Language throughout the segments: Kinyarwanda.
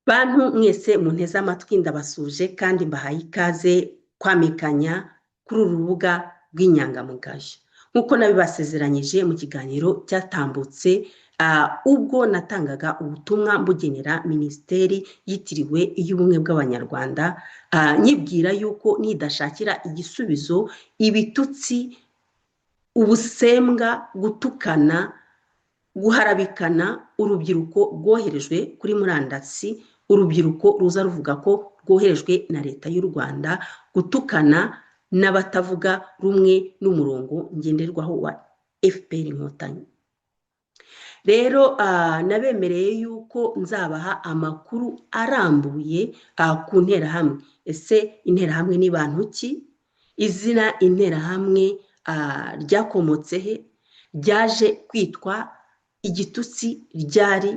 Bantu mwese munteze amatwi ndabasuje kandi mbahaye ikaze kwamikanya kuri uru rubuga rw'inyangamugayo nk'uko nabibasezeranyije mu kiganiro cyatambutse ubwo natangaga ubutumwa mbugenera minisiteri yitiriwe iy'ubumwe bw'abanyarwanda nyibwira yuko nidashakira igisubizo ibitutsi ubusembwa gutukana guharabikana urubyiruko rwoherejwe kuri murandasi urubyiruko ruza ruvuga ko rwoherejwe na leta y'u Rwanda gutukana n'abatavuga rumwe n'umurongo ngenderwaho wa FPR Inkotanyi. Rero nabemereye yuko nzabaha amakuru arambuye ku nterahamwe. Ese interahamwe ni bantu ki? Izina interahamwe ryakomotse he? Ryaje kwitwa igitutsi ryari?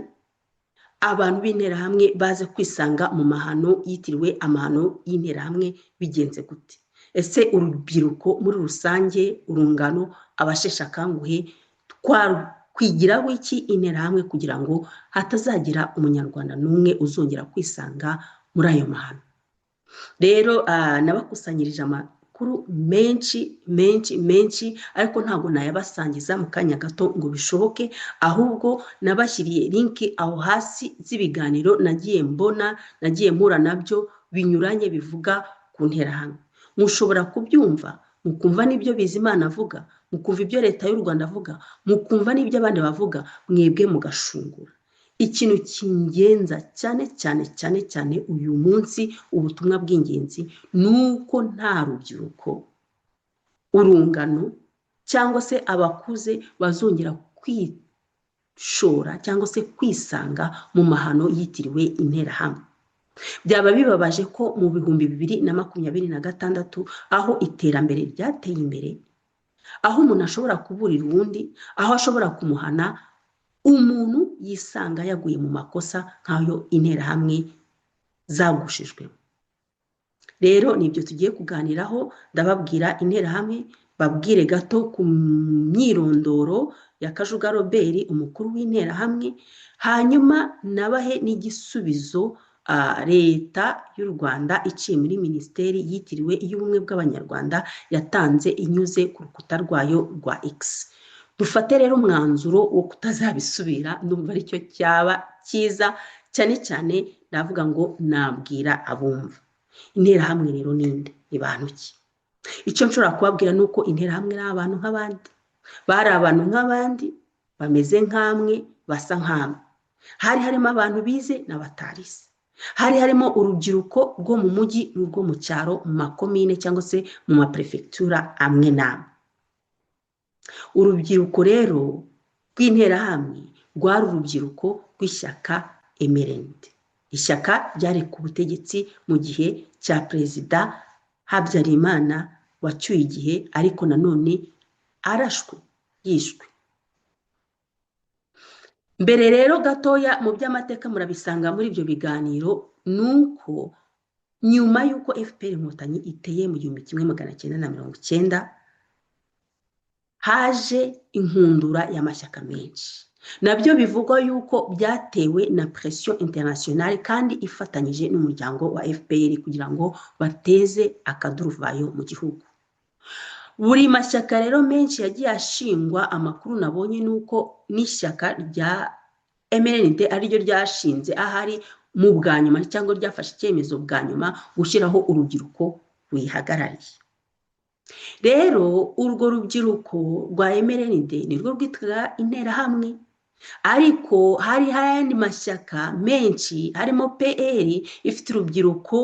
Abantu b'interahamwe baze kwisanga mu mahano yitiriwe amahano y'interahamwe bigenze gute? Ese urubyiruko muri rusange urungano abasheshakanguhe twakwigira wiki interahamwe kugira ngo hatazagira umunyarwanda n'umwe uzongera kwisanga muri ayo mahano? Rero nabakusanyirije amakuru menshi ariko ntabwo nayabasangiza mu kanya gato ngo bishoboke, ahubwo nabashyiriye linki aho hasi z'ibiganiro nagiye mpura nabyo binyuranye bivuga ku nterahamwe. Mushobora kubyumva mukumva n'ibyo Bizimana avuga, mukumva ibyo leta y'u Rwanda avuga, mukumva n'ibyo abandi bavuga, mwebwe mugashungura. Ikintu kingenza cyane uyu munsi ubutumwa bw'ingenzi nuko nta rubyiruko urungano cyangwa se abakuze bazongera kwishora cyangwa se kwisanga mu mahano yitiriwe interahamwe. Byaba bibabaje ko mu 2026 aho iterambere ryateye imbere, aho umuntu ashobora kuburira uwundi, aho ashobora kumuhana, umuntu yisanga yaguye mu makosa nk'ayo interahamwe zagushijwe. Rero nibyo tugiye kuganiraho, ndababwira interahamwe, babwire gato ku myirondoro ya Kajuga Robert umukuru w'interahamwe, hanyuma nabahe n'igisubizo leta y'u Rwanda iciye muri minisiteri yitiriwe iy'ubumwe bw'abanyarwanda yatanze inyuze ku rukuta rwayo rwa X. Dufate rero umwanzuro wo kutazabisubira, ndumva aricyo cyaba cyiza cyane ndavuga ngo nabwira abumva. Interahamwe rero ninde? Ni bantu ki? Icyo nshobora kubabwira nuko interahamwe ari abantu nk'abandi, bari abantu nk'abandi, bameze nk'amwe, basa nk'amwe. Hari harimo abantu bize n'abatarize, hari harimo urubyiruko rwo mu mujyi n'urwo mu cyaro, mu makomine cyangwa se mu maprefectura amwe n'amwe. Urubyiruko rero rw'interahamwe rwari urubyiruko rw'ishyaka MRND. Ishyaka ryari ku butegetsi mu gihe cya Perezida Habyarimana wacyuye igihe ariko nanone arashwe, yishwe. Mbere rero gatoya mu by'amateka murabisanga muri ibyo biganiro, nuko nyuma y'uko FPR Inkotanyi iteye mu 1990 haje inkundura y'amashyaka menshi. Nabyo bivugwa yuko byatewe na pression internationale kandi ifatanyije n'umuryango wa FPR kugira ngo bateze akaduruvayo mu gihugu. Buri mashyaka rero menshi yagiye ashingwa. Amakuru nabonye nuko n'ishyaka rya MRND ariryo ryashinze ahari mu bwa nyuma cyangwa ryafashe icyemezo bwa nyuma gushyiraho urubyiruko rwihagarariye. Rero urwo rubyiruko rwa MRND nirwo rwitwaga interahamwe, ariko hari ayandi mashyaka menshi harimo PR ifite urubyiruko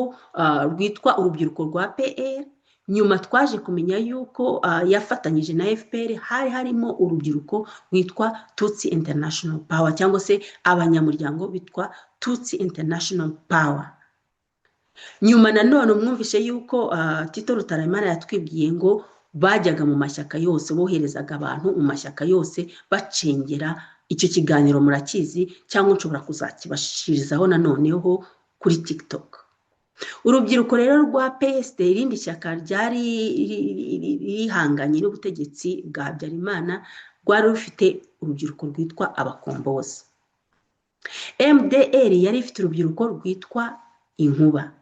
rwitwa urubyiruko rwa PR. Nyuma twaje kumenya yuko yafatanyije na FPR hari harimo urubyiruko rwitwa Tutsi International Power cyangwa se abanyamuryango bitwa Tutsi International Power. nyuma nanone mwumvishe yuko Tito Rutaremara yatwibwiye ngo bajyaga mu mashyaka yose, boherezaga abantu mu mashyaka yose bacengera. Icyo kiganiro murakizi, cyangwa nshobora kuzakibashirizaho nanoneho kuri TikTok. Urubyiruko rero rwa PSD, irindi shyaka ryari rihanganye n'ubutegetsi bwa Habyarimana, rwari rufite urubyiruko rwitwa abakombozi. MDR yari ifite urubyiruko rwitwa inkuba.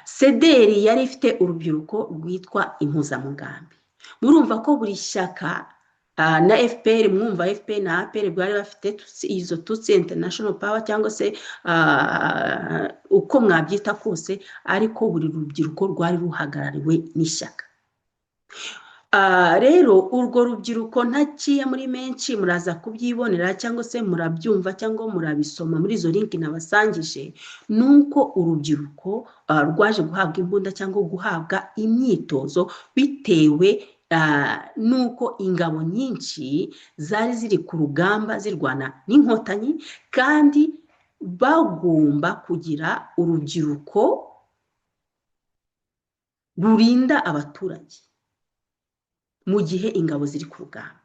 CDR yari ifite urubyiruko rwitwa impuzamugambi. Murumva ko buri shyaka na FPR, mwumva FPR na APR bwari bafite izo Tutsi International Power, cyangwa se uko mwabyita kose, ariko buri rubyiruko rwari ruhagarariwe n'ishyaka. Rero urwo rubyiruko ntaciye muri menshi, muraza kubyibonera cyangwa se murabyumva cyangwa murabisoma muri izo link nabasangije, nuko urubyiruko rwaje guhabwa imbunda cyangwa guhabwa imyitozo bitewe nuko ingabo nyinshi zari ziri ku rugamba zirwana n'inkotanyi, kandi bagomba kugira urubyiruko rurinda abaturage mu gihe ingabo ziri ku rugamba.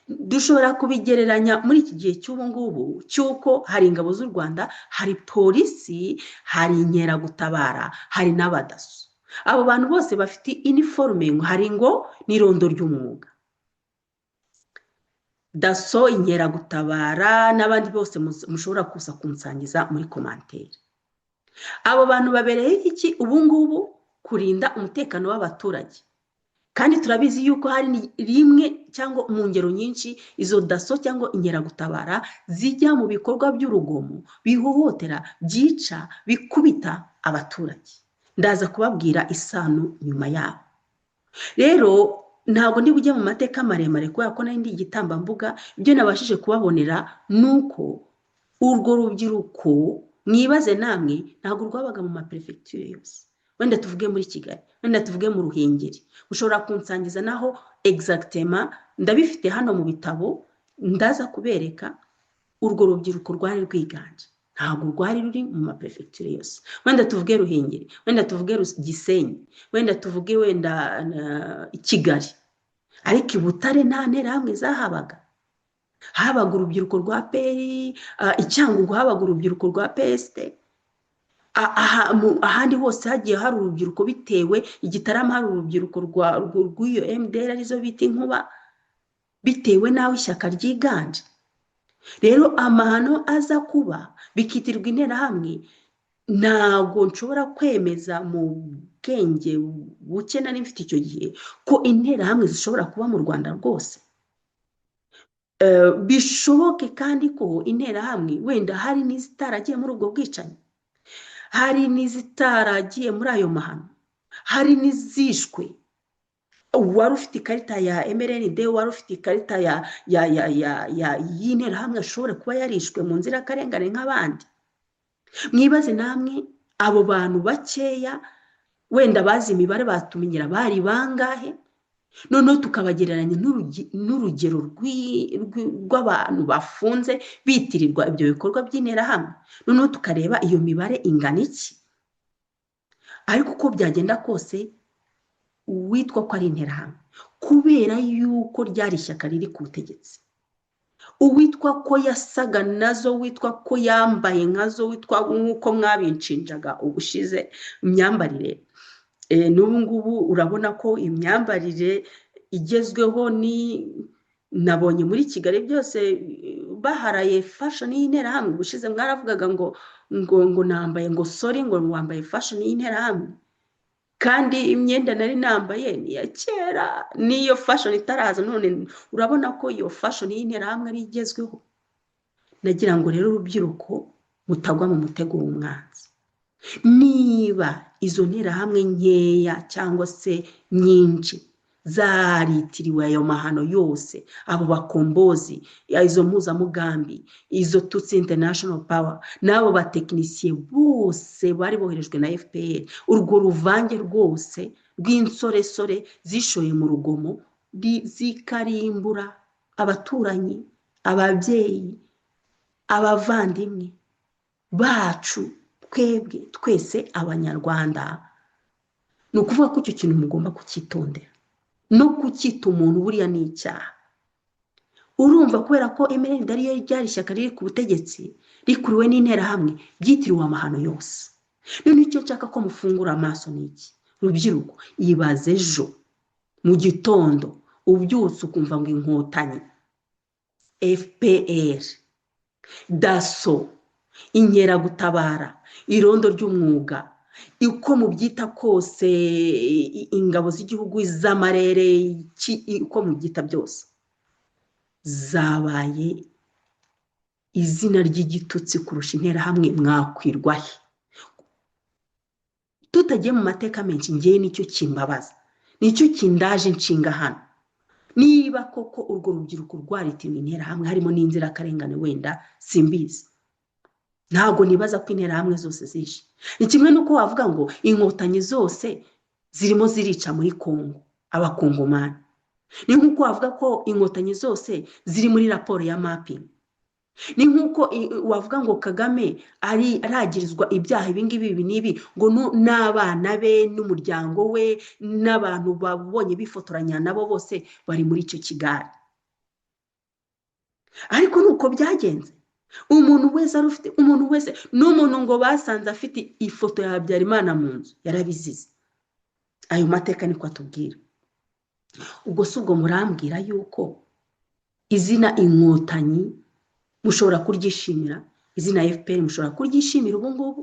Dushobora kubigereranya muri iki gihe cy'ubu ngubu, cy'uko hari ingabo z'u Rwanda, hari polisi, hari inkeragutabara, hari n'abadaso. Abo bantu bose bafite uniforme, hari ngo n'irondo ry'umwuga. Daso, inkeragutabara n'abandi bose mushobora kuza kunsangiza muri commentaire. Abo bantu babereye iki ubu ngubu? Kurinda umutekano w'abaturage. Kandi turabizi yuko hari rimwe cyangwa mu ngero nyinshi izo daso cyangwa inkeragutabara zijya mu bikorwa by'urugomo, bihohotera, byica, bikubita abaturage. Ndaza kubabwira isano nyuma yabo. Rero ntabwo ndi bujye mu mateka maremare kubera ko nari ndi igitambambuga. Ibyo nabashije kubabonera nuko urwo rubyiruko, mwibaze namwe, ntabwo rwabaga mu maperefegiture yose. Wenda tuvuge muri Kigali, wenda tuvuge mu Ruhengeri. Ushobora kunsangiza naho exactement, ndabifite hano mu bitabo, ndaza kubereka urwo rubyiruko rwari rwiganje. Ntabwo rwari ruri mu maperefegiture yose. Wenda tuvuge Ruhengeri, wenda tuvuge Gisenyi, wenda tuvuge wenda Kigali. Ariko i Butare nta nterahamwe zahabaga. Habaga urubyiruko rwa PER, Icyangugu habaga urubyiruko rwa PSD. Ahandi hose hagiye hari urubyiruko bitewe, Igitarama hari urubyiruko rw'iyo MDR arizo bita inkuba, bitewe nawe ishyaka ryiganje. Rero amahano aza kuba bikitirwa interahamwe, ntabwo nshobora kwemeza mu bwenge buke nari mfite icyo gihe ko interahamwe zishobora kuba mu Rwanda rwose. Bishoboke kandi ko interahamwe wenda hari n'izitaragiye muri ubwo bwicanyi, hari n'izitaragiye muri ayo mahano, hari n'izishwe. Wari ufite ikarita ya MRND, wari ufite ikarita y'interahamwe ashobora kuba yarishwe mu nzirakarengane nk'abandi. Mwibaze namwe abo bantu bakeya wenda bazi imibare batumenyera bari bangahe, noneho tukabagereranya n'urugero rw'abantu bafunze bitirirwa ibyo bikorwa by'interahamwe, noneho tukareba iyo mibare ingana iki. Ariko uko byagenda kose, witwa ko ari interahamwe kubera yuko ryari ishyaka riri ku butegetsi. Uwitwa ko yasaga nazo, witwa ko yambaye nkazo, witwa nk'uko mwabinshinjaga ubushize imyambarire. N'ubu ngubu urabona ko imyambarire igezweho nabonye muri Kigali byose baharaye fashion y'interahamwe. Ubushize mwaravugaga ngo nambaye, ngo sorry, ngo wambaye fashion y'interahamwe, kandi imyenda nari nambaye ni ya kera, niyo fashion itaraza. None urabona ko iyo fashion y'interahamwe ari igezweho. Nagira ngo rero urubyiruko mutagwa mu mutego w'umwanzi. Niba izo nterahamwe nkeya cyangwa se nyinshi zaritiriwe ayo mahano yose, abo bakombozi, izo mpuzamugambi, izo Tutsi International Power, n'abo batekinisiye bose bari boherejwe na FPR, urwo ruvange rwose rw'insoresore zishoye mu rugomo, zikarimbura abaturanyi, ababyeyi, abavandimwe bacu, twebwe twese abanyarwanda ni ukuvuga ko icyo kintu mugomba kucyitondera no kucyita umuntu buriya ni icyaha. Urumva kubera ko MRND ariyo ryari ishyaka riri ku butegetsi rikuriwe n'interahamwe byitiriwe amahano yose. None icyo nshaka ko mufungura amaso ni iki? Rubyiruko, ibaze ejo mu gitondo ubyutse ukumva ngo inkotanyi, FPR, DASO, inkeragutabara, irondo ry'umwuga, uko mubyita kose, ingabo z'igihugu, iz'amarere, uko mubyita byose, zabaye izina ry'igitutsi kurusha interahamwe, mwakwirwahe. Tutagiye mu mateka menshi, ngiye nicyo kimbabaza, nicyo kindaje nshinga hano. Niba koko urwo rubyiruko rwaritiwe interahamwe harimo n'inzirakarengane wenda simbizi, ntabwo nibaza ko interahamwe zose zishe. Ni kimwe nuko wavuga ngo inkotanyi zose zirimo zirica muri Kongo abakongomani. Ni nkuko wavuga ko inkotanyi zose ziri muri raporo ya mapping. Ni nkuko wavuga ngo Kagame aragirizwa ibyaha ibingibi n'ibi, ngo n'abana be n'umuryango we n'abantu babonye bifotoranya nabo bose bari muri icyo kigare. Ariko nuko byagenze. Umuntu wese arufite, umuntu wese n'umuntu ngo basanze afite ifoto ya Habyarimana mu nzu yarabizize. Ayo mateka niko atubwira. Ubwo subwo murambwira yuko izina inkotanyi mushobora kuryishimira, izina FPR mushobora kuryishimira ubu ngubu.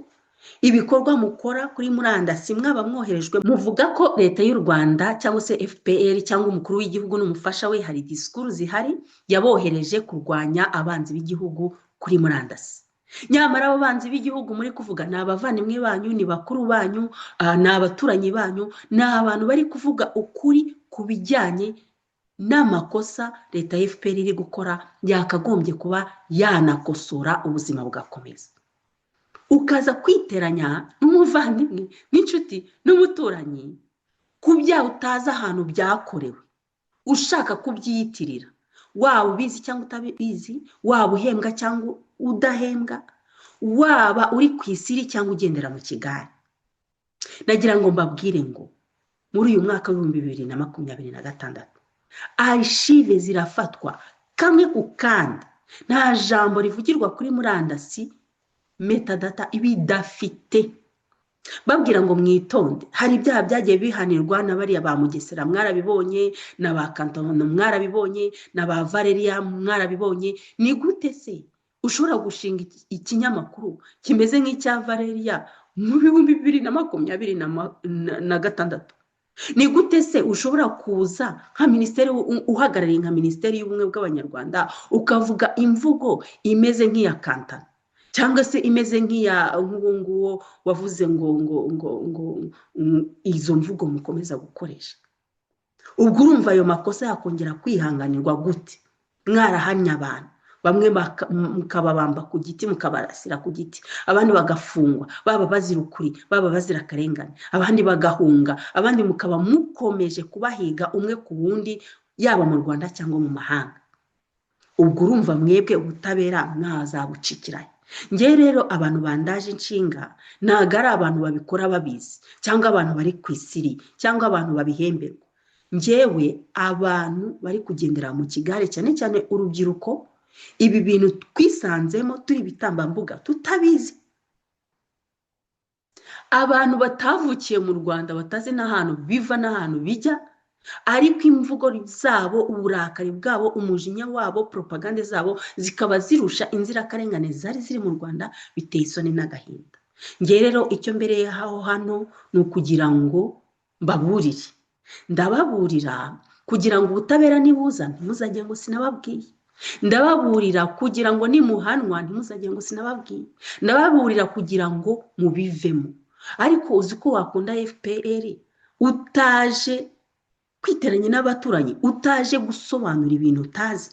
Ibikorwa mukora kuri murandasi mwaba mwoherejwe, muvuga ko leta y'u Rwanda cyangwa se FPR cyangwa umukuru w'igihugu n'umufasha we hari disikuru zihari yabohereje kurwanya abanzi b'igihugu kuri murandasi. Nyamara abo banzi b'igihugu muri kuvuga ni abavandimwe banyu, ni bakuru banyu, ni abaturanyi banyu, ni abantu bari kuvuga ukuri ku bijyanye n'amakosa leta ya FPR iri gukora, yakagombye kuba yanakosora ubuzima bugakomeza. Ukaza kwiteranya n'umuvandimwe n'inshuti n'umuturanyi ku byaha utazi ahantu byakorewe, ushaka kubyiyitirira, waba ubizi cyangwa utabizi, waba uhembwa cyangwa udahembwa, waba uri ku isiri cyangwa ugendera mu kigare. Nagira ngo mbabwire ngo muri uyu mwaka w'2026 archive zirafatwa kamwe ku kandi, nta jambo rivugirwa kuri murandasi metadata ibidafite. Babwira ngo mwitonde, hari ibyaha byagiye bihanirwa n'abariya ba Mugesera mwarabibonye, na ba Kantono mwarabibonye, na ba Valeria mwarabibonye. Ni gute se ushobora gushinga ikinyamakuru kimeze nk'icya Valeria mu 2026? Ni gute se ushobora kuza nka minisiteri uhagarariye nka minisiteri y'ubumwe bw'abanyarwanda ukavuga imvugo imeze nk'iya Kantana cyangwa se imeze nk'iya nguwo wavuze ngo izo mvugo mukomeza gukoresha? Ubwo urumva ayo makosa yakongera kwihanganirwa gute? Mwarahanya abantu, bamwe mukababamba ku giti, mukabarasira ku giti, abandi bagafungwa, baba bazira ukuri, baba bazira akarengane, abandi bagahunga, abandi mukaba mukomeje kubahiga umwe ku wundi, yaba mu Rwanda cyangwa mu mahanga. Ubwo urumva mwebwe ubutabera mwazabucikiranye. Nge rero abantu bandaje inshinga ntago ari abantu babikora babizi, cyangwa abantu bari ku isiri, cyangwa abantu babihemberwa. Ngewe abantu bari kugendera mu kigare, cyane cyane urubyiruko, ibi bintu twisanzemo turi bitambambuga tutabizi. Abantu batavukiye mu Rwanda batazi n'ahantu biva n'ahantu bijya, ariko imvugo zabo, uburakari bwabo, umujinya wabo, propagande zabo zikaba zirusha inzirakarengane zari ziri mu Rwanda, biteye isoni n'agahinda. Nge rero icyo mbere yaho hano ni ukugira ngo mbaburire, ndababurira kugira ngo ubutabera nibuza ntimuzajye ngo sinababwiye, ndababurira kugira ngo nimuhanwa ntimuzajye ngo sinababwiye, ndababurira kugira ngo mubivemo. Ariko uzi ko wakunda FPR utaje kwiteranya n'abaturanyi, utaje gusobanura ibintu utazi?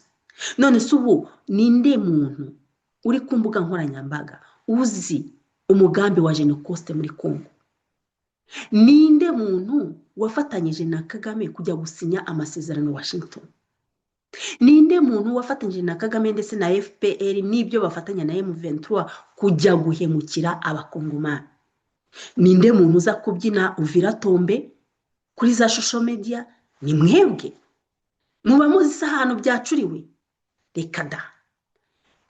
None se ubu ninde muntu uri ku mbuga nkoranyambaga uzi umugambi wa Genocoste muri Kongo? Ninde muntu wafatanyije na Kagame kujya gusinya amasezerano Washington? ninde muntu wafatanyije na Kagame ndetse na FPR n'ibyo bafatanya na M23 kujya guhemukira abakongomani? Ninde muntu uza kubyina Uvira Tombe kuri za social media? Ni mwebwe muba muzi se ahantu byacuriwe? Reka da,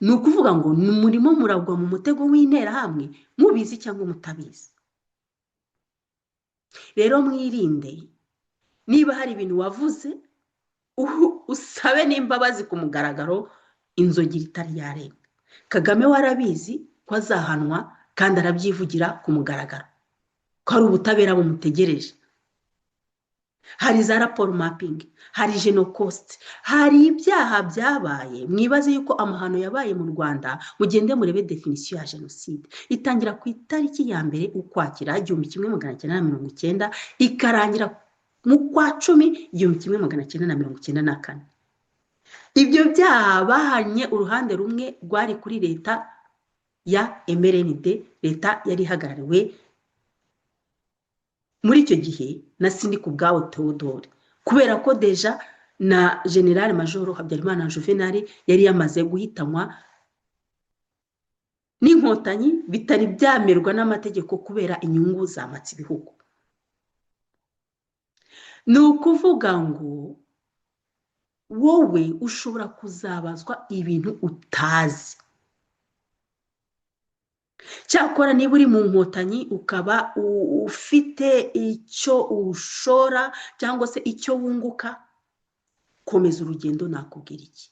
ni ukuvuga ngo ni umurimo muragwa mu mutego w'interahamwe, mubizi cyangwa mutabizi. Rero mwirinde, niba hari ibintu wavuze usabe n'imbabazi ku mugaragaro, inzogera itari yarenga. Kagame warabizi ko azahanwa kandi arabyivugira ku mugaragaro ko ari ubutabera bumutegereje. Hari za raporo mapping, hari genocost, hari ibyaha byabaye. Mwibaze yuko amahano yabaye mu Rwanda, mugende murebe definition ya genocide. Itangira ku itariki ya mbere Ukwakira 1990 ikarangira mu kwa 10 1994. Ibyo byaha bahanye uruhande rumwe rwari kuri leta ya MRND, leta yari hagarariwe muri icyo gihe na Sindikubwabo Theodore, kubera ko deja na General Major Habyarimana Juvenal yari yamaze guhitanwa n'inkotanyi bitari byamerwa n'amategeko kubera inyungu zamatse ibihugu. Ni ukuvuga ngo wowe ushobora kuzabazwa ibintu utazi. Cyakora niba uri mu nkotanyi ukaba ufite icyo ushora cyangwa se icyo wunguka, komeza urugendo. Nakubwira iki?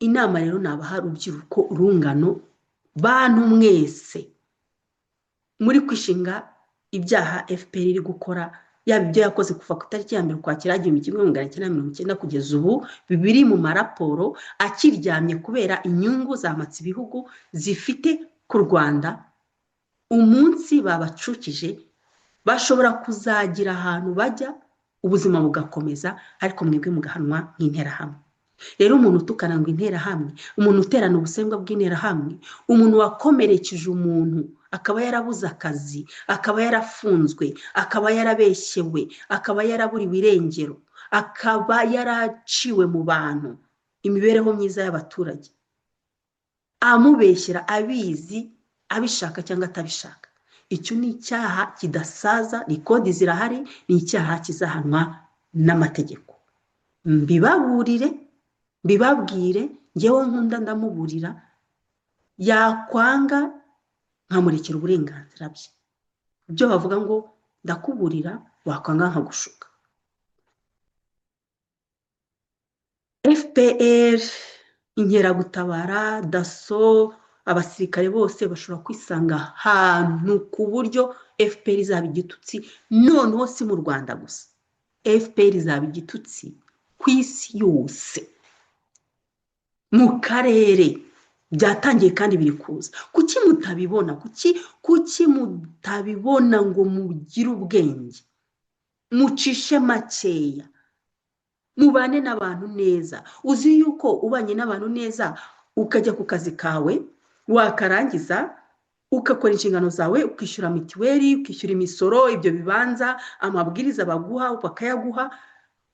Inama rero nabaha urubyiruko rungano, bantu mwese muri kwishinga ibyaha FPR iri gukora, yaba ibyo yakoze kuva ku itariki ya mbere Ukwakira 1990 kugeza ubu, bibiri mu maraporo akiryamye kubera inyungu zamatse ibihugu zifite ku Rwanda. Umunsi babacukije bashobora kuzagira ahantu bajya, ubuzima bugakomeza, ariko mwebwe mugahanwa nk'interahamwe. Rero umuntu utukana ngo interahamwe, umuntu uterana ubusembwa bw'interahamwe, umuntu wakomerekeje umuntu akaba yarabuze akazi, akaba yarafunzwe, akaba yarabeshyewe, akaba yaraburiwe irengero, akaba yaraciwe mu bantu imibereho myiza y'abaturage, amubeshyera abizi, abishaka cyangwa atabishaka. Icyo ni icyaha kidasaza, ni kodi zirahari, ni icyaha kizahanwa n'amategeko. Mbibaburire, mbibabwire, ngewe nkunda ndamuburira, yakwanga nkamurekera uburenganzira bye. Ibyo bavuga ngo ndakuburira, wakwanga nkagushuka. FPR, Inkeragutabara, DASSO, abasirikare bose bashobora kwisanga ahantu ku buryo FPR izaba igitutsi, noneho si mu Rwanda gusa. FPR izaba igitutsi ku isi yose, mu karere. Byatangiye kandi biri kuza. Kuki mutabibona? Kuki mutabibona ngo mugire ubwenge, mucishe makeya, mubane n'abantu neza? Uzi yuko ubanye n'abantu neza ukajya ku kazi kawe, wakarangiza ukakora inshingano zawe, ukishyura mitiweli, ukishyura imisoro, ibyo bibanza, amabwiriza baguha bakayaguha,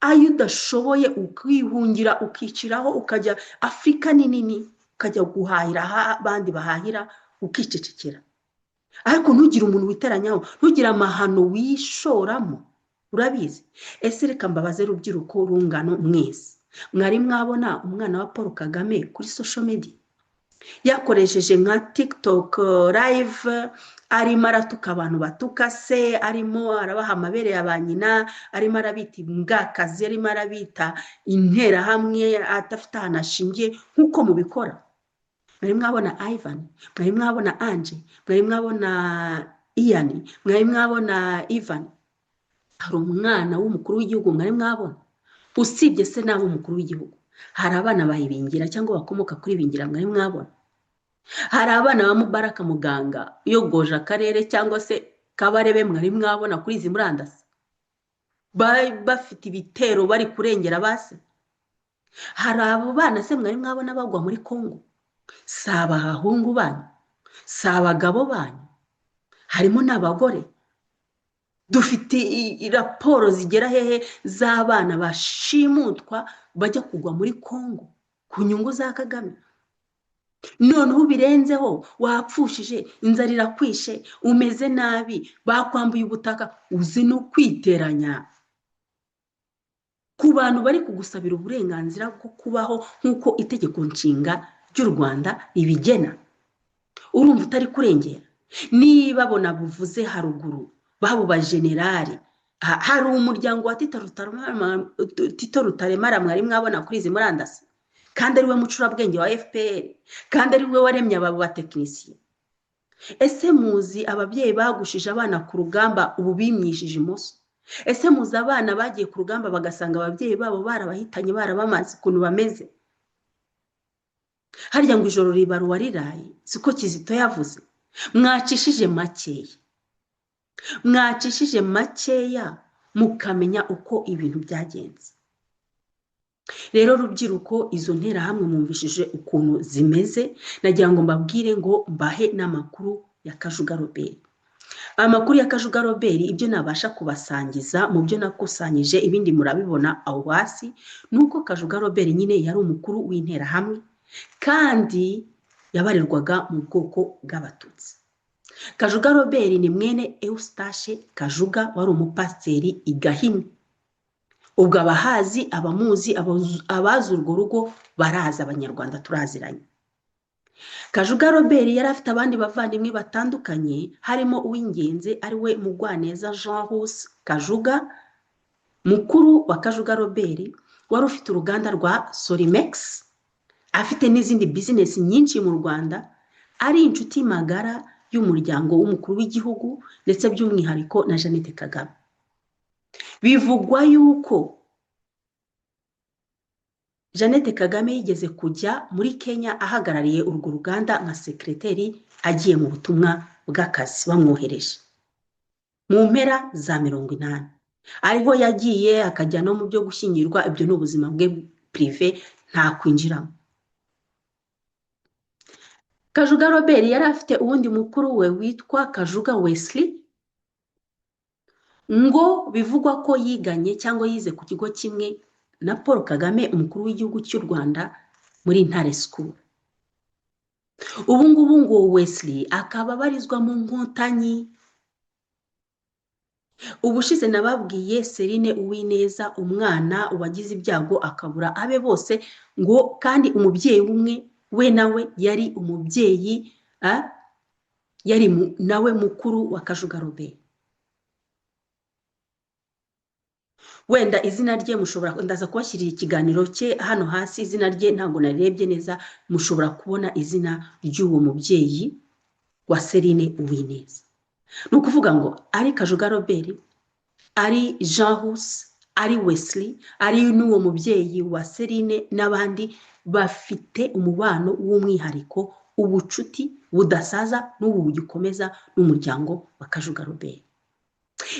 ayo udashoboye ukihungira, ukiciraho, ukajya Afurika nini, ukajya guhahira abandi bahahira, ukicecekera. Ariko ntugire umuntu witeranyaho, ntugire amahano wishoramo. Urabizi? Ese reka mbabaze rubyiruko rungano mwese, mwari mwabona umwana wa Paul Kagame kuri social media yakoresheje nka TikTok live, arimo aratuka abantu batuka se, arimo arabaha amabere ya ba nyina, arimo arabita imbwakazi, arimo arabita interahamwe atafite ahantu ashingiye nk'uko mubikora? Mwari mwabona Ivan, mwari mwabona Ange, mwari mwabona Ian, mwari mwabona Ivan? Hari umwana w'umukuru w'igihugu mwari mwabona? Usibye se n'abo umukuru w'igihugu, hari abana bayibingira cyangwa bakomoka kuri bingira mwari mwabona? Hari abana ba Mubaraka Muganga yogoje akarere cyangwa se Kabarebe mwari mwabona kuri izi murandasi bafite ibitero bari kurengera base? Hari abo bana se mwari mwabona bagwa muri Kongo? Si abahungu banyu, si abagabo banyu, harimo n'abagore. dufite raporo zigera hehe z'abana bashimutwa bajya kugwa muri Kongo ku nyungu za Kagame. Noneho ubirenzeho wapfushije, inzara irakwishe, umeze nabi, bakwambuye ubutaka, uzi no kwiteranya ku bantu bari kugusabira uburenganzira bwo kubaho nk'uko itegeko nshinga ry'u Rwanda ribigena. Urumva utari kurengera? Niba bona buvuze haruguru babo ba generali, hari umuryango wa Tito Rutaremara mwari mwabona kuri izi murandasi, kandi ari we mucurabwenge wa FPR, kandi ari we waremye aba batekinisiye. Ese muzi ababyeyi bagushije abana ku rugamba ubu bimyishije imoso? Ese muzi abana bagiye ku rugamba bagasanga ababyeyi babo barabahitanye barabamaze ukuntu bameze? Harya ngo ijoro ribaruwa riraye, siko Kizito yavuze. Mwacishije makeya mukamenya uko ibintu byagenze. Rero rubyiruko, izo nterahamwe mwumvishije ukuntu zimeze, nagira ngo mbabwire ngo mbahe n'amakuru ya Kajuga Robert. Amakuru ya Kajuga Robert, ibyo nabasha kubasangiza mu byo nakusanyije, ibindi murabibona aho hasi, nuko Kajuga Robert nyine yari umukuru w'interahamwe kandi yabarirwaga mu bwoko bw'Abatutsi. Kajuga Robert ni mwene Eustache Kajuga, wari umupasiteri i Gahini. Ubwo abahazi, abamuzi, abazi urwo rugo baraza, abanyarwanda turaziranye. Kajuga Robert yari afite abandi bavandimwe batandukanye, harimo uw'ingenzi ari we Mugwaneza Jean Hus Kajuga, mukuru wa Kajuga Robert, wari ufite uruganda rwa Solimex, afite n'izindi business nyinshi mu Rwanda, ari inshuti magara y'umuryango w'umukuru w'igihugu ndetse by'umwihariko na Jeannette Kagame. Bivugwa yuko Jeannette Kagame yigeze kujya muri Kenya ahagarariye urwo ruganda nka sekreteri, agiye mu butumwa bw'akazi bamwohereje mu mpera za 80. Ariho yagiye akajya no mu byo gushyingirwa, ibyo n'ubuzima bwe privé nta kwinjiramo. Kajuga Robert yari afite uwundi mukuru we witwa Kajuga Wesley, ngo bivugwa ko yiganye cyangwa yize ku kigo kimwe na Paul Kagame, umukuru w'igihugu cy'u Rwanda, muri Ntare School. Ubu ngubu ngo Wesley akaba abarizwa mu Nkotanyi. Ubushize nababwiye Serine Uwineza, umwana wagize ibyago akabura abe bose, ngo kandi umubyeyi umwe we nawe yari umubyeyi, yari nawe mukuru wa Kajuga Robert. Wenda izina rye mushobora, ndaza kubashyirira ikiganiro cye hano hasi, izina rye ntabwo narebye neza, mushobora kubona izina ry'uwo mubyeyi wa Serine Uwineza. Ni ukuvuga ngo ari Kajuga Robert, ari Jean Hus, ari Wesley, ari n'uwo mubyeyi wa Serine n'abandi, bafite umubano w'umwihariko, ubucuti budasaza n'ubu bugikomeza n'umuryango wa Kajuga Robert.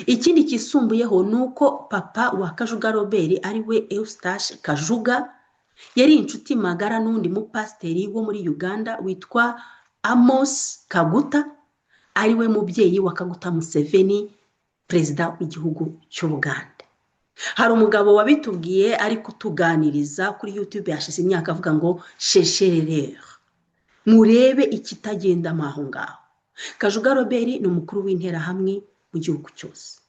Ikindi kisumbuyeho nuko papa wa Kajuga Robert ari we Eustache Kajuga yari inshuti magara n'undi mupasiteri wo muri Uganda witwa Amos Kaguta, ari we mubyeyi wa Kaguta Museveni, perezida w'igihugu cy'u Buganda. Hari umugabo wabitubwiye ari kutuganiriza kuri YouTube yashize imyaka avuga ngo cherchereur, murebe ikitagenda maho ngaho. Kajuga Robert ni umukuru w'interahamwe mu gihugu cyose.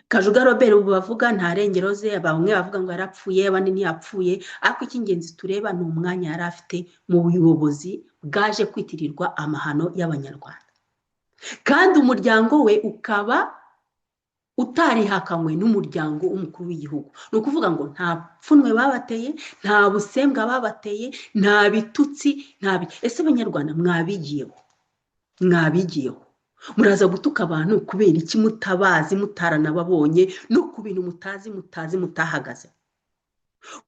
Kajuga Robert ubu bavuga nta rengero ze, bamwe bavuga ngo yarapfuye abandi ntiyapfuye, ariko icy'ingenzi tureba ni umwanya yari afite mu buyobozi bwaje kwitirirwa amahano y'Abanyarwanda, kandi umuryango we ukaba utarihakanywe n'umuryango w'umukuru w'igihugu. Ni ukuvuga ngo nta pfunwe babateye, nta busembwa babateye, nta bitutsi, ese Abanyarwanda mwabigiyeho? Muraza gutuka abantu kubera iki mutabazi, mutaranababonye, no ku bintu mutazi mutahagaze?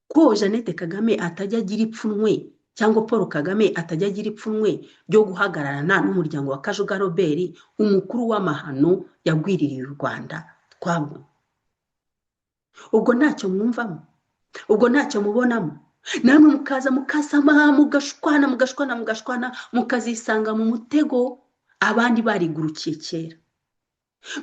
Ko Jeannette Kagame atajya agira ipfunwe, cyangwa Paul Kagame atajya agira ipfunwe ryo guhagararana n'umuryango wa Kajuga Robert, umukuru w'amahano yagwiririye u Rwanda twabwo. Ubwo ntacyo mwumvamo, ubwo ntacyo mubonamo, namwe mukaza mukasama, mugashwana, mukazisanga mu mutego abandi barigurukiye kera.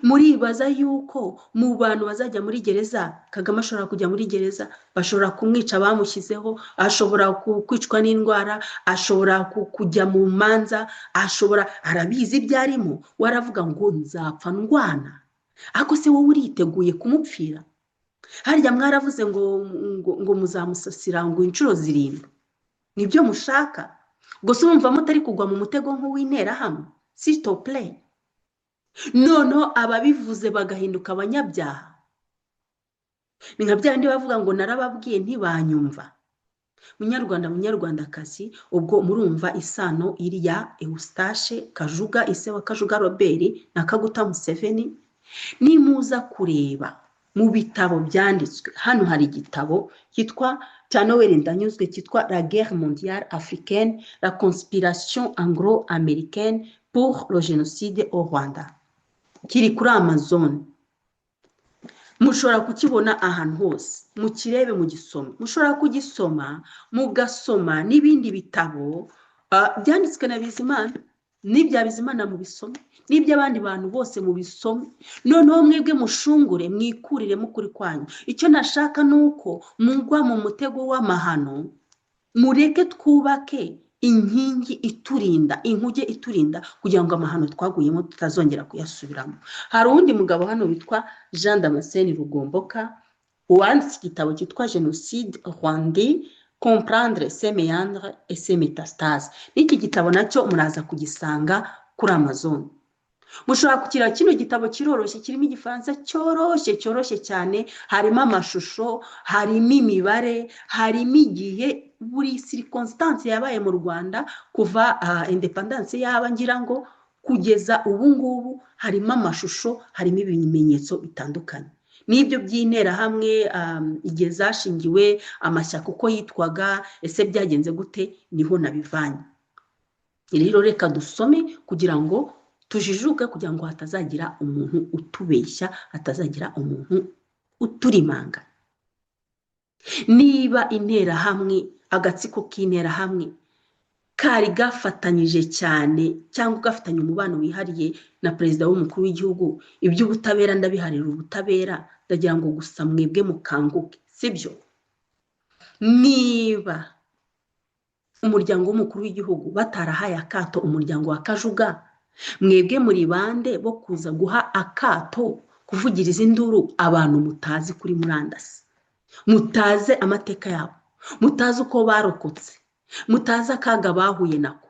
muribaza yuko mu bantu bazajya muri gereza Kagame ashobora kujya muri gereza, bashobora kumwica bamushyizeho, ashobora kwicwa n'indwara, ashobora kujya mu manza, arabizi ibyo arimo, waravuga ngo nzapfa ndwana, ariko se wowe uriteguye kumupfira? Harya mwaravuze ngo muzamusasira ngo inshuro 7, nibyo mushaka? Gusa urumva mutari kugwa mu mutego nk'uw'interahamwe? S'il te plaît. Noneho ababivuze bagahinduka abanyabyaha. Ni nka byandi bavuga ngo narababwiye ntibanyumva. Munyarwanda munyarwandakazi, ubwo murumva isano iriya Eustache Kajuga, ise wa Kajuga Robert na Kaguta Museveni. Nimuza kureba mu bitabo byanditswe, hano hari igitabo cyitwa cya Noel Ndanyuzwe cyitwa La Guerre mondiale africaine, la conspiration anglo-américaine pour le génocide au Rwanda. Kiri kuri Amazon. Mushobora kukibona ahantu hose, mukirebe mu gisoma. Mushobora kugisoma, mugasoma n'ibindi bitabo byanditswe na Bizimana, n'ibya Bizimana mu bisome, n'iby'abandi bantu bose mu bisome. Noneho mwebwe mushungure, mwikurire mukuri kwanyu. Icyo nashaka nuko mugwa mu mutego w'amahano, mureke twubake inkingi iturinda, inkuge iturinda, kugira ngo amahano twaguyemo tutazongera kuyasubiramo. Hari undi mugabo hano witwa Jean Damascene Rugomboka, uwanditse igitabo cyitwa Génocide rwandais, comprendre ses méandres et ses métastases. Iki gitabo nacyo muraza kugisanga kuri Amazon. Mushobora kukira kino gitabo kiroroshye, kirimo igifaransa cyoroshye cyane, harimo amashusho, harimo imibare, harimo igihe, buri circonstance yabaye mu Rwanda kuva independence yaba ngira ngo kugeza ubu ngubu, harimo amashusho, harimo ibimenyetso bitandukanye. N'ibyo by'intera hamwe igihe zashingiwe, amashyaka uko yitwaga, ese byagenze gute, niho nabivanye. Rero reka dusome kugira ngo tujijuke, kugira ngo hatazagira umuntu utubeshya, hatazagira umuntu uturimanga. Niba intera hamwe, agatsiko k'intera hamwe kari gafatanyije cyane cyangwa gafatanya umubano wihariye na perezida w'umukuru w'igihugu, iby'ubutabera ndabiharira ubutabera, ndagira ngo gusa mwebwe mukanguke, sibyo? Niba umuryango w'umukuru w'igihugu batarahaye akato umuryango wa Kajuga, mwebwe muri bande bo kuza guha akato, kuvugiriza induru abantu mutazi kuri murandasi, mutaze amateka yabo, mutazi uko barokotse, mutazi akaga bahuye nako?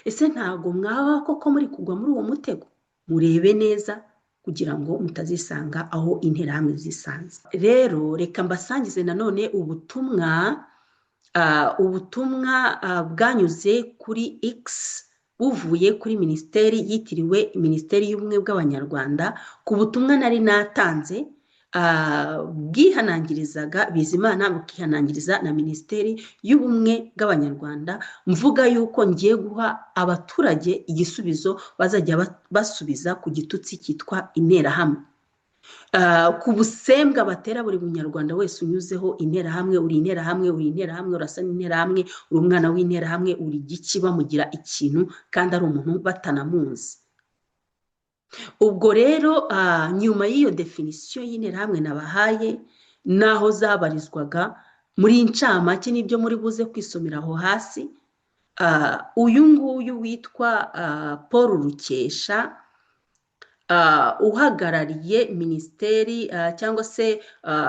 Ese ntago mwaba koko muri kugwa muri uwo mutego? Murebe neza kugira ngo mutazisanga aho interahamwe zisanze. Rero reka mbasangize nanone ubutumwa bwanyuze kuri X, buvuye kuri minisiteri yitiriwe Minisiteri y'Ubumwe bw'Abanyarwanda, ku butumwa nari natanze bwihanangirizaga Bizimana, bukihanangiriza na Minisiteri y'Ubumwe bw'Abanyarwanda, mvuga yuko ngiye guha abaturage igisubizo bazajya basubiza ku gitutsi cyitwa interahamwe, ku busembwa batera buri munyarwanda wese unyuzeho interahamwe, uri interahamwe, uri interahamwe, urasa n'interahamwe, uri umwana w'interahamwe, uri giki, bamugira ikintu kandi ari umuntu batanamuzi. Ubwo rero nyuma y'iyo definition y'interahamwe nabahaye, naho zabarizwaga muri incamake n'ibyo muri buze kwisomera aho hasi, uyu nguyu witwa Paul Rukesha, uhagarariye minisiteri cyangwa se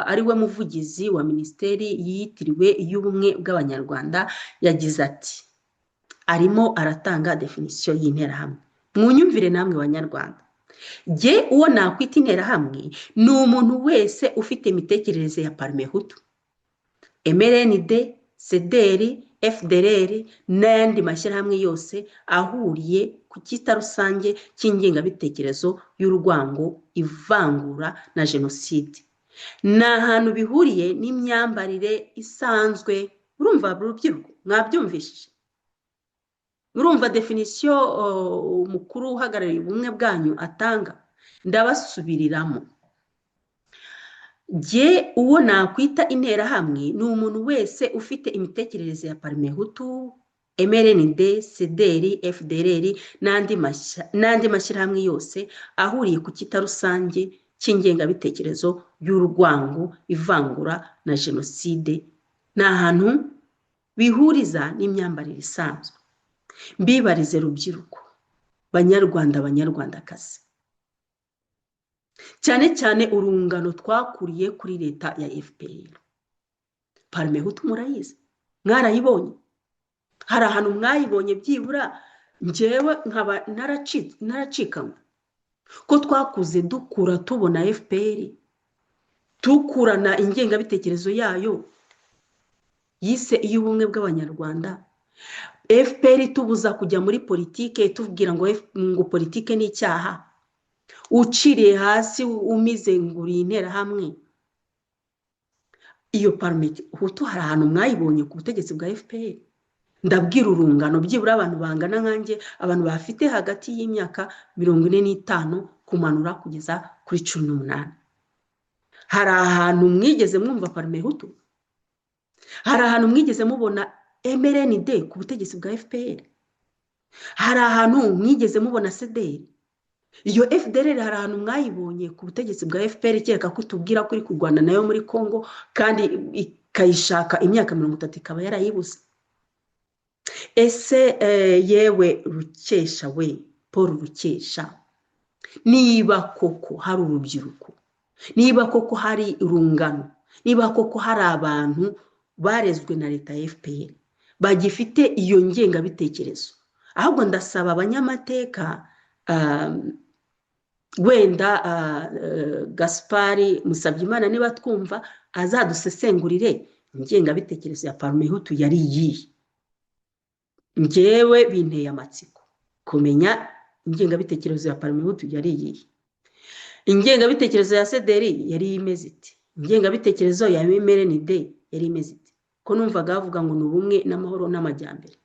ariwe muvugizi wa minisiteri yitiriwe y'Ubumwe bw'Abanyarwanda, yagize ati, arimo aratanga definition y'interahamwe. Mwunyumvire namwe banyarwanda, jye uwo nakwita interahamwe ni umuntu wese ufite imitekerereze ya Parmehutu, MRND, CDR, FDLR n'ayandi mashyirahamwe yose ahuriye ku cyita rusange cy'ingengabitekerezo y'urwango, ivangura na jenoside. Ni ahantu bihuriye n'imyambarire isanzwe. Urumva urubyiruko, mwabyumvishije? Urumva definition umukuru uhagarariye ubumwe bwanyu atanga? Ndabasubiriramo. Jye uwo nakwita interahamwe ni umuntu wese ufite imitekerereze ya Parmehutu, MRND, CDR, FDLR n'andi mashyirahamwe yose ahuriye ku kita rusange cy'ingengabitekerezo y'urwango, ivangura na jenoside, ni ahantu bihuriza n'imyambarire isanzwe. Mbibarize rubyiruko, banyarwanda, banyarwandakazi, cyane cyane urungano twakuriye kuri leta ya FPR. Parmehutu murayizi, mwarayibonye. Hari ahantu mwayibonye byibura njyewe nkaba naracikanywe ko twakuze dukura tubona FPR, tukurana ingengabitekerezo yayo yise iy'ubumwe bw'abanyarwanda. FPR tubuza kujya muri politike, tubwira ngo politike ni icyaha, uciriye hasi umize nguri interahamwe. Iyo Parmehutu hari ahantu mwayibonye ku butegetsi bwa FPR? Ndabwira urungano byibura abantu bangana nkanjye, abantu bafite hagati y'imyaka 45 kumanura kugeza kuri 18. Hari ahantu mwigeze mwumva Parmehutu? Hari ahantu mwigeze mubona MRND ku butegetsi bwa FPR? Hari ahantu mwigeze mubona CDR? Iyo FDLR hari ahantu mwayibonye ku butegetsi bwa FPR kereka ko tubwira kuri kurwana nayo muri Kongo kandi ikayishaka imyaka 30 ikaba yarayibuze? Ese yewe Rukesha we, Paul Rukesha, niba koko hari urubyiruko, niba koko hari urungano, niba koko hari abantu barezwe na leta ya FPR bagifite iyo ngengabitekerezo, ahubwo ndasaba abanyamateka, wenda Gaspari Musabyimana niba twumva azadusesengurire ingengabitekerezo ya Parmehutu yari iyihe. Njyewe binteye amatsiko kumenya ingengabitekerezo ya Parmehutu yari iyihe. Ingengabitekerezo ya CDR yari imeze ite? Ingengabitekerezo ya MRND yari imeze ite? Ko numvaga bavuga ngo n'ubumwe n'amahoro n'amajyambere.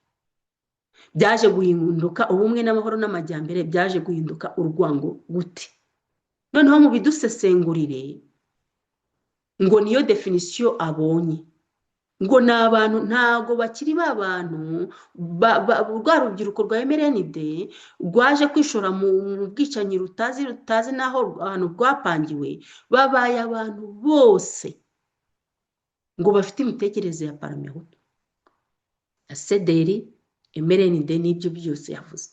Byaje guhinduka ubumwe n'amahoro n'amajyambere, byaje guhinduka urwango gute? Noneho mu bidusesengurire ngo niyo definition abonye, ngo n'abantu ntago bakiri babantu rwa rubyiruko rwa MRND rwaje kwishora mu bwicanyi rutazi naho abantu rwapangiwe, babaye abantu bose ngo bafite imitekerereze ya Parmehutu, CDR, MRND n'ibyo byose yavuze.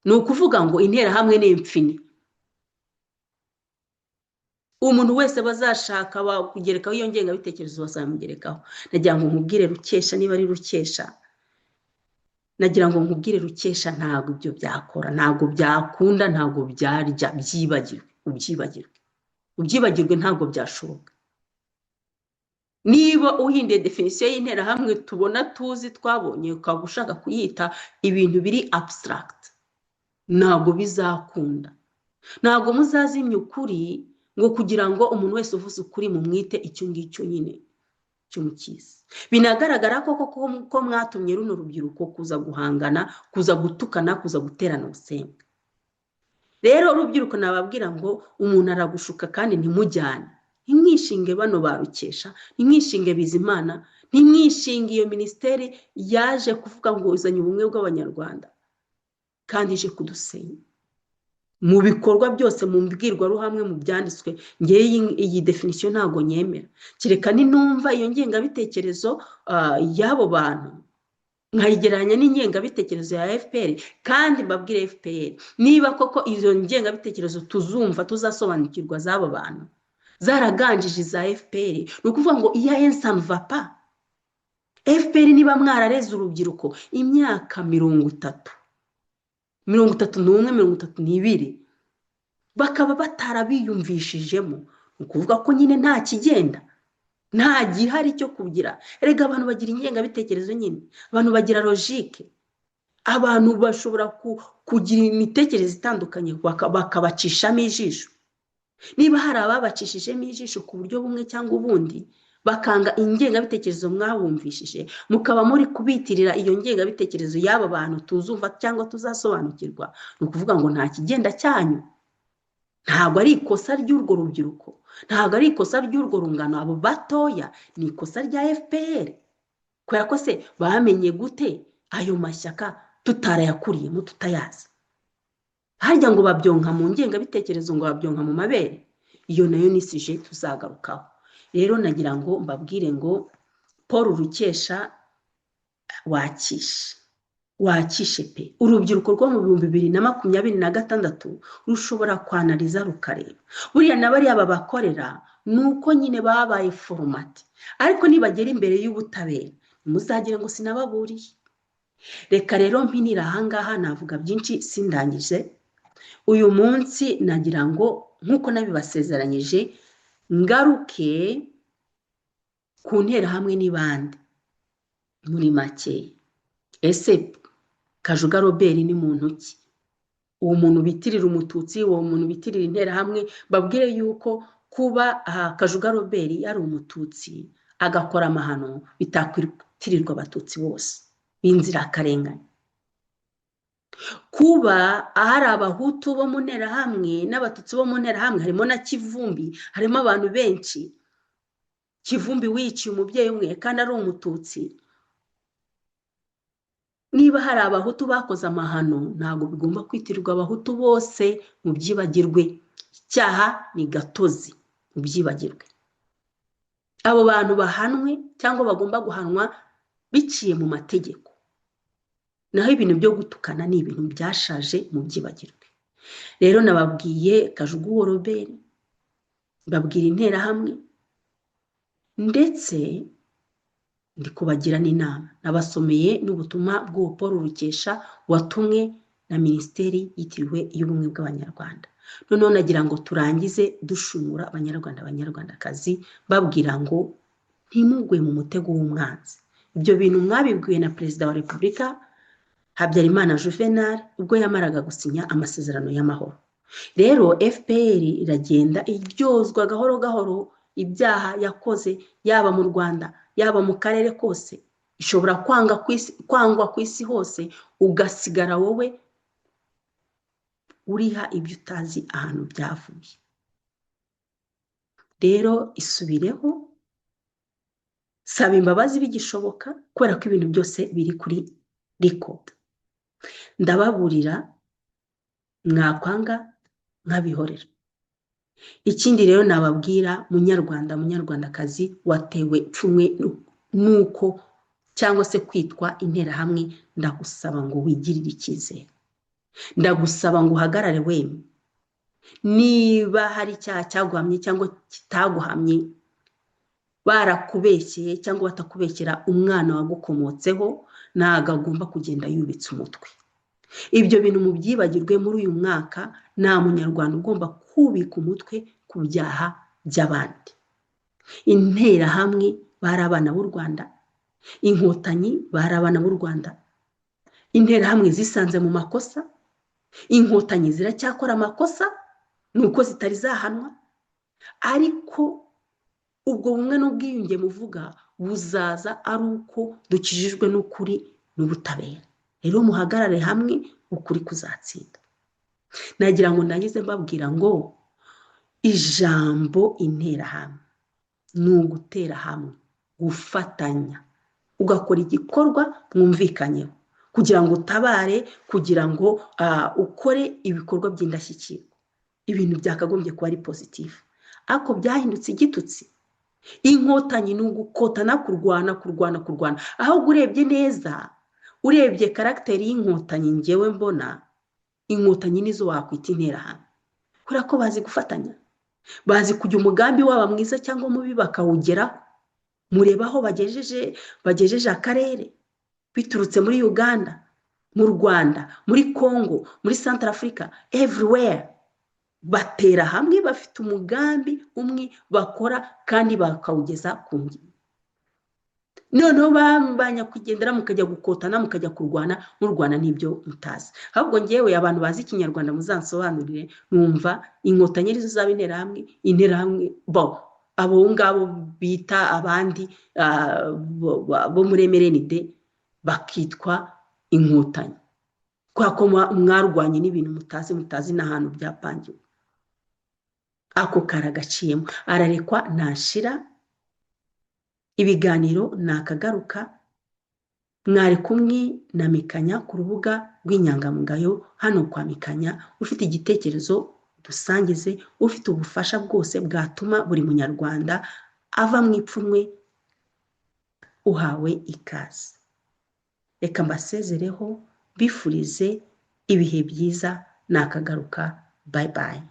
Ni ukuvuga ngo interahamwe n'imfini. Umuntu wese bazashaka kugerekaho iyo ngengabitekerezo bazamugerekaho. Nagira ngo nkubwire Rukesha, niba ari Rukesha, nagira ngo nkubwire Rukesha, ntago ibyo byakora, ntago byakunda, ntago byarya, ubyibagirwe, ntago byashoboka. Niba uhinduye definition y'interahamwe tubona tuzi twabonye ukaba ushaka kuyita ibintu biri abstract, ntago bizakunda. Ntago muzazimya ukuri ngo kugira ngo umuntu wese uvuze ukuri mu mwite icyo ngicyo nyine cy'umukiza. Binagaragara ko mwatumye runo rubyiruko kuza guhangana, kuza gutukana, kuza guterana ubusenga. Rero urubyiruko nababwira ngo umuntu aragushuka kandi ntimujyane. Ntimwishinge bano barukesha, ntimwishinge Bizimana, ntimwishinge iyo ministeri yaje kuvuga ngo uzanye ubumwe bw'abanyarwanda kandi ije kudusenya. Mu bikorwa byose, mu mbwirwaruhamwe, mu byanditswe, ngiye iyi definition ntago nyemera. Kireka ninumva iyo ngengabitekerezo y'abo bantu nkayigeranya n'ingengabitekerezo ya FPR, kandi mbabwire FPR niba koko izo ngengabitekerezo tuzumva tuzasobanukirwa z'abo bantu zaraganjije za FPR, ni ukuvuga ngo iya ensa mvapa. FPR niba mwarareze urubyiruko imyaka 30, 31, 32, bakaba batarabiyumvishijemo, ukuvuga ko nyine nta kigenda, nta gihari cyo kugira. Erega abantu bagira ingengabitekerezo nyine, abantu bagira logique, abantu bashobora kugira imitekerereze itandukanye bakabacishamo ijisho. Niba hari ababacishijemo ijisho ku buryo bumwe cyangwa ubundi, bakanga ingengabitekerezo mwabumvishije, mukaba muri kubitirira iyo ngengabitekerezo y'aba bantu tuzumva cyangwa tuzasobanukirwa, ni ukuvuga ngo nta kigenda cyanyu. Ntabwo ari ikosa ry'urwo rubyiruko, ntabwo ari ikosa ry'urwo rungano abo batoya, ni ikosa rya FPR. Kubera ko se bamenye gute ayo mashyaka tutarayakuriyemo tutayazi? Harya ngo babyonka mu ngengabitekerezo, ngo babyonka mu mabere? Iyo nayo ni sije tuzagarukaho. Rero nagira ngo mbabwire ngo Paul Rukesha wakishe pe. Urubyiruko rwo mu 2026 rushobora kwanaliza rukareba. Buriya n'abariya babakorera nuko nyine babaye format, ariko nibagera imbere y'ubutabera muzagire ngo sinababuriye. Reka rero mpinira ahangaha, navuga byinshi sindangije. Uyu munsi nagira ngo nkuko nabibasezeranyije ngaruke ku nterahamwe n'ibandi muri make. Ese Kajuga Robert ni muntu ki? Uwo muntu bitirira umututsi, uwo muntu bitirira interahamwe, babwire yuko kuba Kajuga Robert yari umututsi agakora amahano bitakwitirirwa abatutsi bose b'inzirakarengane. Kuba ahari abahutu bo mu nterahamwe n'abatutsi bo mu nterahamwe, harimo na Kivumbi, harimo abantu benshi. Kivumbi wiciye umubyeyi umwe kandi ari umututsi. Niba hari abahutu bakoze amahano, ntabwo bigomba kwitirirwa abahutu bose, mu byibagirwe. Icyaha ni gatozi, mu byibagirwe. Abo bantu bahanwe cyangwa bagomba guhanwa biciye mu mategeko. Naho ibintu byo gutukana ni ibintu byashaje, mu byibagirwe. Rero nababwiye Kajuga Robert, babwira interahamwe, ndetse ndi kubagira n'inama. Nabasomeye n'ubutumwa bw'uwo Paul Rukesha watumwe na Minisiteri yitiriwe y'ubumwe bw'Abanyarwanda. Noneho nagira ngo turangize dushumura Abanyarwanda, Abanyarwandakazi, babwira ngo ntimugwe mu mutego w'umwanzi. Ibyo bintu mwabibwiwe na Perezida wa Repubulika Habyarimana Juvenal ubwo yamaraga gusinya amasezerano y'amahoro. Rero FPR iragenda iryozwa gahoro gahoro ibyaha yakoze, yaba mu Rwanda yaba mu karere kose. Ishobora kwangwa ku isi hose, ugasigara wowe uriha ibyo utazi ahantu byavuye. Rero isubireho, saba imbabazi bigishoboka, kubera ko ibintu byose biri kuri record. Ndababurira mwakwanga nkabihorera. Ikindi rero nababwira munyarwanda, munyarwandakazi watewe ipfunwe nuko cyangwa se kwitwa interahamwe, ndagusaba ngo wigirire icyizere. Ndagusaba ngo uhagarare wemye. Niba hari icyaha cyaguhamye cyangwa kitaguhamye, barakubeshyeye cyangwa batakubeshyera, umwana wagukomotseho ntago agomba kugenda yubitse umutwe. Ibyo bintu mu byibagirwe. Muri uyu mwaka nta munyarwanda ugomba kubika umutwe ku byaha by'abandi. Interahamwe bari abana b'u Rwanda, inkotanyi bari abana b'u Rwanda. Interahamwe zisanze mu makosa, inkotanyi ziracyakora amakosa nuko zitari zahanwa, ariko ubwo bumwe n'ubwiyunge muvuga buzaza ari uko dukijijwe n'ukuri n'ubutabera. Rero muhagarare hamwe, ukuri kuzatsinda. Nagira ngo ndangize mbabwira ngo ijambo interahamwe ni ugutera hamwe, gufatanya, ugakora igikorwa mwumvikanyeho, kugira ngo utabare, kugira ngo ukore ibikorwa by'indashyikirwa. Ibintu byakagombye kuba ari positive, ariko byahindutse igitutsi. Inkotanyi ni ugukotana, kurwana. Ahubwo urebye neza, urebye karagiteri y'inkotanyi, ngewe mbona inkotanyi nizo wakwita interahamwe, kubera ko bazi gufatanya, bazi kujya umugambi waba mwiza cyangwa mubi bakawugeraho. Mureba aho bagejeje akarere, biturutse muri Uganda, mu Rwanda, muri Congo, muri Central Africa, everywhere. Batera hamwe, bafite umugambi umwe bakora kandi bakawugeza ku ngiro. Noneho bambanya kugendera mukajya gukotana, mukajya kurwana, mu Rwanda n'ibyo mutazi. Ahubwo ngewe abantu bazi ikinyarwanda muzansobanurire, numva inkotanyi arizo zaba interahamwe bo abo ngabo bita abandi bo muri MRND bakitwa inkotanyi, kwa ko mwarwanye n'ibintu mutazi n'ahantu byapangiwe. Ako karagaciyemo, ararekwa ntashira. Ibiganiro nakagaruka, mwari kumwe na Mikanya ku rubuga rw'inyangamugayo hano kwa Mikanya. Ufite igitekerezo dusangize, ufite ubufasha bwose bwatuma buri munyarwanda ava mu ipfunwe, uhawe ikaze. Reka mbasezereho, bifurize ibihe byiza, nakagaruka. Bye bye.